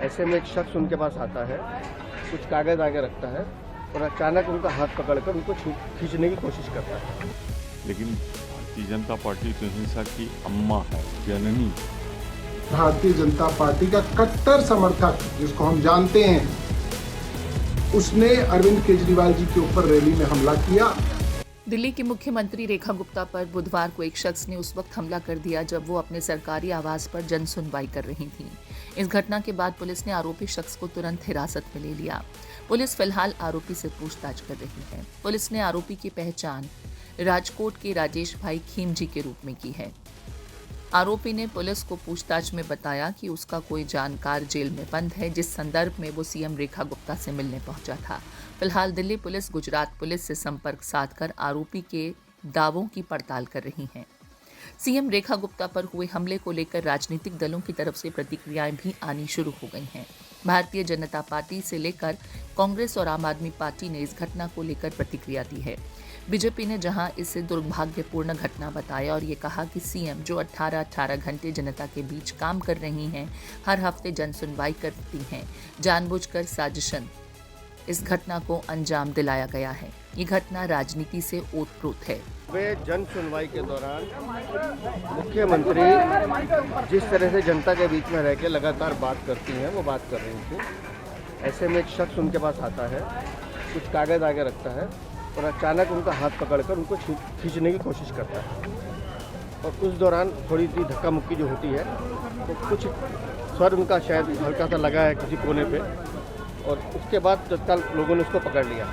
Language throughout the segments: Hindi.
ऐसे में एक शख्स उनके पास आता है, कुछ कागज आगे रखता है और अचानक उनका हाथ पकड़कर उनको खींचने की कोशिश करता है। लेकिन भारतीय जनता पार्टी तो हिंसा की अम्मा है, जननी। भारतीय जनता पार्टी का कट्टर समर्थक जिसको हम जानते हैं, उसने अरविंद केजरीवाल जी के ऊपर रैली में हमला किया। दिल्ली की मुख्यमंत्री रेखा गुप्ता पर बुधवार को एक शख्स ने उस वक्त हमला कर दिया जब वो अपने सरकारी आवास पर जन सुनवाई कर रही थीं। इस घटना के बाद पुलिस ने आरोपी शख्स को तुरंत हिरासत में ले लिया। पुलिस फिलहाल आरोपी से पूछताछ कर रही है। पुलिस ने आरोपी की पहचान राजकोट के राजेश भाई खीमजी के रूप में की है। आरोपी ने पुलिस को पूछताछ में बताया कि उसका कोई जानकार जेल में बंद है, जिस संदर्भ में वो सीएम रेखा गुप्ता से मिलने पहुंचा था। फिलहाल दिल्ली पुलिस गुजरात पुलिस से संपर्क साधकर आरोपी के दावों की पड़ताल कर रही है। सीएम रेखा गुप्ता पर हुए हमले को लेकर राजनीतिक दलों की तरफ से प्रतिक्रियाएं भी आनी शुरू हो गई हैं। भारतीय जनता पार्टी से लेकर कांग्रेस और आम आदमी पार्टी ने इस घटना को लेकर प्रतिक्रिया दी है। बीजेपी ने जहां इसे दुर्भाग्यपूर्ण घटना बताया और ये कहा कि सीएम जो 18 घंटे जनता के बीच काम कर रही हैं, हर हफ्ते जन सुनवाई करती हैं, जानबूझकर साजिशन इस घटना को अंजाम दिलाया गया है। ये घटना राजनीति से ओतप्रोत है। वे जन सुनवाई के दौरान मुख्यमंत्री जिस तरह से जनता के बीच में रह के लगातार बात करती हैं, वो बात कर रही थी। ऐसे में एक शख्स उनके पास आता है, कुछ कागज आगे रखता है और अचानक उनका हाथ पकड़कर उनको खींचने की कोशिश करता है। और उस दौरान थोड़ी सी धक्का मुक्की जो होती है, तो कुछ स्वर उनका शायद हल्का सा लगा है किसी कोने पे, और उसके बाद तत्काल लोगों ने उसको पकड़ लिया।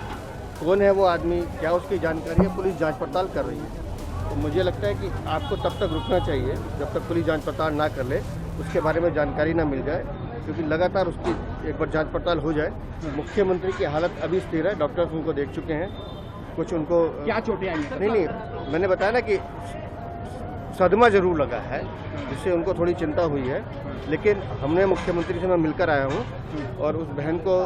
कौन है वो आदमी, क्या उसकी जानकारी है, पुलिस जांच पड़ताल कर रही है। तो मुझे लगता है कि आपको तब तक रुकना चाहिए जब तक पुलिस जांच पड़ताल ना कर ले, उसके बारे में जानकारी ना मिल जाए, क्योंकि लगातार उसकी एक बार जांच पड़ताल हो जाए। मुख्यमंत्री की हालत अभी स्थिर है, डॉक्टर्स उनको देख चुके हैं। कुछ उनको क्या चोटें आई? नहीं, मैंने बताया ना कि सदमा जरूर लगा है, जिससे उनको थोड़ी चिंता हुई है। लेकिन हमने मुख्यमंत्री से मैं मिलकर आया हूँ और उस बहन को,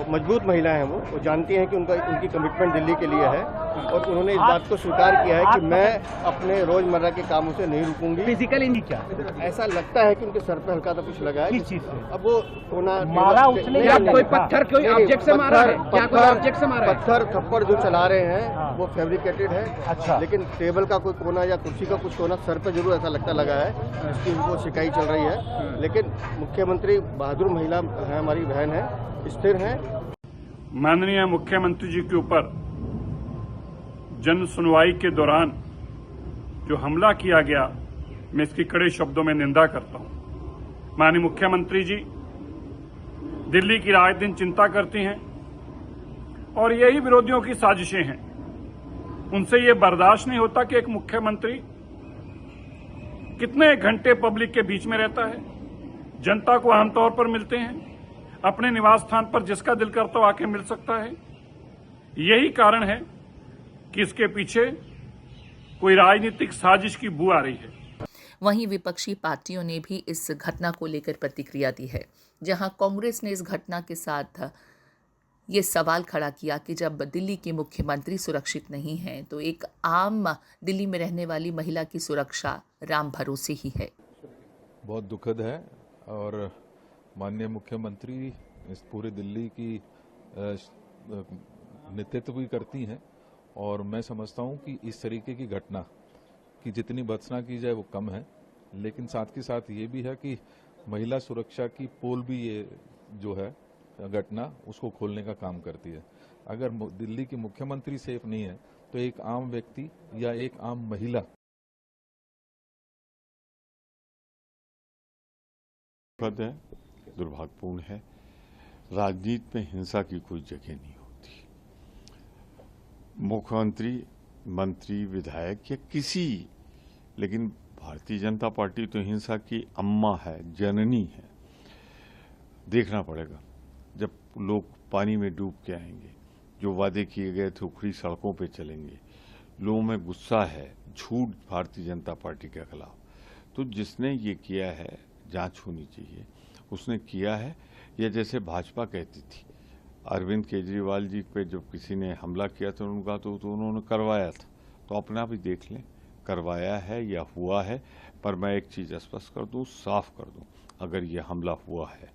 मजबूत महिला है वो जानती हैं कि उनकी कमिटमेंट दिल्ली के लिए है, और उन्होंने इस बात को स्वीकार किया है कि मैं अपने रोजमर्रा के कामों से नहीं रुकूंगी। फिजिकली नहीं, क्या ऐसा लगता है कि उनके सर पे हल्का सा कुछ लगा है। किस चीज से? अब वो मारा उसने, या कोई पत्थर, कोई ऑब्जेक्ट से मारा है? क्या कोई ऑब्जेक्ट से मारा है? पत्थर थप्पड़ जो चला रहे हैं वो फैब्रिकेटेड है। अच्छा। लेकिन टेबल का कोई कोना या कुर्सी का कुछ कोना सर पे जरूर ऐसा लगता लगा है, इसकी उनको शिकायत चल रही है। लेकिन मुख्यमंत्री बहादुर महिला है, हमारी बहन है, स्थिर है। माननीय मुख्यमंत्री जी के ऊपर जन सुनवाई के दौरान जो हमला किया गया, मैं इसकी कड़े शब्दों में निंदा करता हूं। माननीय मुख्यमंत्री जी दिल्ली की रात दिन चिंता करती हैं और यही विरोधियों की साजिशें हैं। उनसे ये बर्दाश्त नहीं होता कि एक मुख्यमंत्री कितने घंटे पब्लिक के बीच में रहता है, जनता को आमतौर पर मिलते हैं, अपने निवास स्थान पर जिसका दिल करता हो आके मिल सकता है। यही कारण है कि इसके पीछे कोई राजनीतिक साजिश की बू आ रही है। वहीं विपक्षी पार्टियों ने भी इस घटना को लेकर प्रतिक्रिया दी है, जहां कांग्रेस ने इस घटना के साथ ये सवाल खड़ा किया कि जब दिल्ली के मुख्यमंत्री सुरक्षित नहीं हैं, तो एक आम दिल्ली में रहने वाली महिला की सुरक्षा राम भरोसे ही है। बहुत दुखद है और माननीय मुख्यमंत्री इस पूरे दिल्ली की नेतृत्व भी करती हैं, और मैं समझता हूं कि इस तरीके की घटना की जितनी भर्त्सना की जाए वो कम है। लेकिन साथ के साथ ये भी है कि महिला सुरक्षा की पोल भी ये जो है घटना उसको खोलने का काम करती है। अगर दिल्ली की मुख्यमंत्री सेफ नहीं है तो एक आम व्यक्ति या एक आम महिला है, दुर्भाग्यपूर्ण है। राजनीति में हिंसा की कोई जगह नहीं होती। मुख्यमंत्री, मंत्री, विधायक या किसी, लेकिन भारतीय जनता पार्टी तो हिंसा की अम्मा है, जननी है। देखना पड़ेगा जब लोग पानी में डूब के आएंगे, जो वादे किए गए थे उखड़ी सड़कों पे चलेंगे, लोगों में गुस्सा है, झूठ भारतीय जनता पार्टी के खिलाफ। तो जिसने ये किया है जांच होनी चाहिए, उसने किया है। या जैसे भाजपा कहती थी अरविंद केजरीवाल जी पे जब किसी ने हमला किया तो उनका तो उन्होंने करवाया था, तो अपने आप ही देख लें करवाया है या हुआ है। पर मैं एक चीज़ स्पष्ट कर दूं, साफ कर दूं, अगर ये हमला हुआ है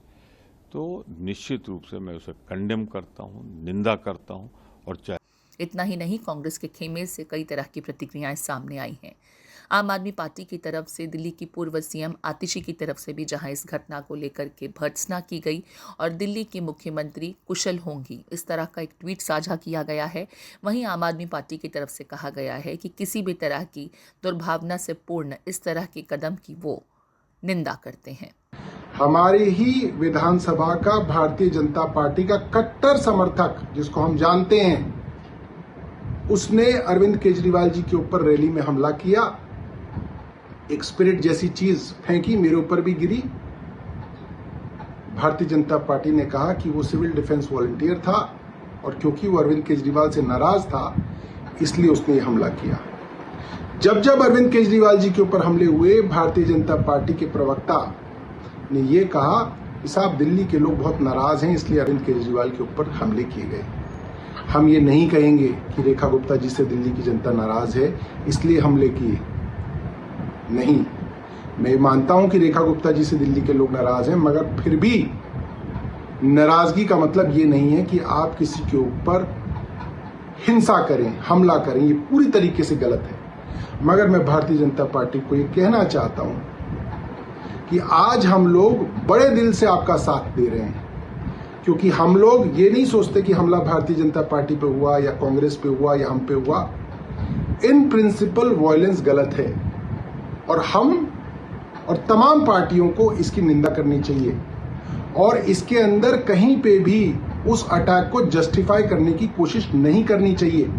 तो निश्चित रूप से मैं उसे कंडेम करता हूं, निंदा करता हूं। और चाहे इतना ही नहीं, कांग्रेस के खेमे से कई तरह की प्रतिक्रियाएं सामने आई हैं। आम आदमी पार्टी की तरफ से, दिल्ली की पूर्व सीएम आतिशी की तरफ से भी जहां इस घटना को लेकर के भर्त्सना की गई और दिल्ली की मुख्यमंत्री कुशल होंगी, इस तरह का एक ट्वीट साझा किया गया है। वहीं आम आदमी पार्टी की तरफ से कहा गया है कि किसी भी तरह की दुर्भावना से पूर्ण इस तरह के कदम की वो निंदा करते हैं। हमारे ही विधानसभा का भारतीय जनता पार्टी का कट्टर समर्थक, जिसको हम जानते हैं, उसने अरविंद केजरीवाल जी के ऊपर रैली में हमला किया, एक स्पिरिट जैसी चीज फेंकी, मेरे ऊपर भी गिरी। भारतीय जनता पार्टी ने कहा कि वो सिविल डिफेंस वॉलंटियर था और क्योंकि वो अरविंद केजरीवाल से नाराज था इसलिए उसने ये हमला किया। जब अरविंद केजरीवाल जी के ऊपर हमले हुए, भारतीय जनता पार्टी के प्रवक्ता ने ये कहा कि साहब दिल्ली के लोग बहुत नाराज हैं इसलिए अरविंद केजरीवाल के ऊपर हमले किए गए। हम ये नहीं कहेंगे कि रेखा गुप्ता जी से दिल्ली की जनता नाराज है इसलिए हमले किए, नहीं। मैं मानता हूं कि रेखा गुप्ता जी से दिल्ली के लोग नाराज हैं, मगर फिर भी नाराजगी का मतलब ये नहीं है कि आप किसी के ऊपर हिंसा करें, हमला करें। ये पूरी तरीके से गलत है। मगर मैं भारतीय जनता पार्टी को ये कहना चाहता हूं कि आज हम लोग बड़े दिल से आपका साथ दे रहे हैं, क्योंकि हम लोग ये नहीं सोचते कि हमला भारतीय जनता पार्टी पे हुआ या कांग्रेस पे हुआ या हम पे हुआ। इन प्रिंसिपल वायलेंस गलत है और हम और तमाम पार्टियों को इसकी निंदा करनी चाहिए और इसके अंदर कहीं पे भी उस अटैक को जस्टिफाई करने की कोशिश नहीं करनी चाहिए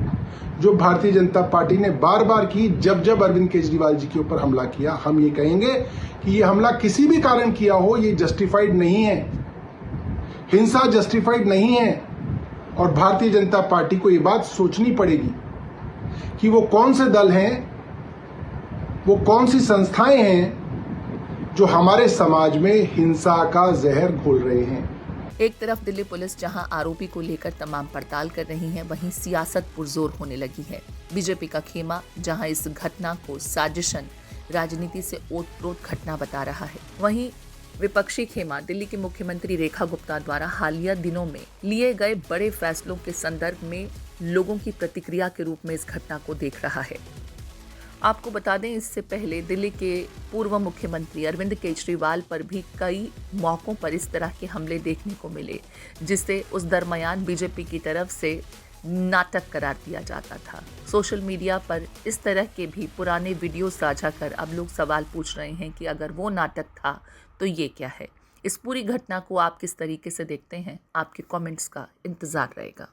जो भारतीय जनता पार्टी ने बार बार की। जब अरविंद केजरीवाल जी के ऊपर हमला किया, हम ये कहेंगे कि ये हमला किसी भी कारण किया हो, ये जस्टिफाइड नहीं है, हिंसा जस्टिफाइड नहीं है। और भारतीय जनता पार्टी को ये बात सोचनी पड़ेगी कि वो कौन से दल हैं, वो कौन सी संस्थाएं हैं जो हमारे समाज में हिंसा का जहर घोल रहे हैं। एक तरफ दिल्ली पुलिस जहां आरोपी को लेकर तमाम पड़ताल कर रही है, वहीं सियासत पुरजोर होने लगी है। बीजेपी का खेमा जहां इस घटना को साजिशन, राजनीति से ओतप्रोत घटना बता रहा है, वहीं विपक्षी खेमा दिल्ली की मुख्यमंत्री रेखा गुप्ता द्वारा हालिया दिनों में लिए गए बड़े फैसलों के संदर्भ में लोगों की प्रतिक्रिया के रूप में इस घटना को देख रहा है। आपको बता दें, इससे पहले दिल्ली के पूर्व मुख्यमंत्री अरविंद केजरीवाल पर भी कई मौकों पर इस तरह के हमले देखने को मिले, जिसे उस दरमियान बीजेपी की तरफ से नाटक करार दिया जाता था। सोशल मीडिया पर इस तरह के भी पुराने वीडियो साझा कर अब लोग सवाल पूछ रहे हैं कि अगर वो नाटक था तो ये क्या है। इस पूरी घटना को आप किस तरीके से देखते हैं, आपके कमेंट्स का इंतजार रहेगा।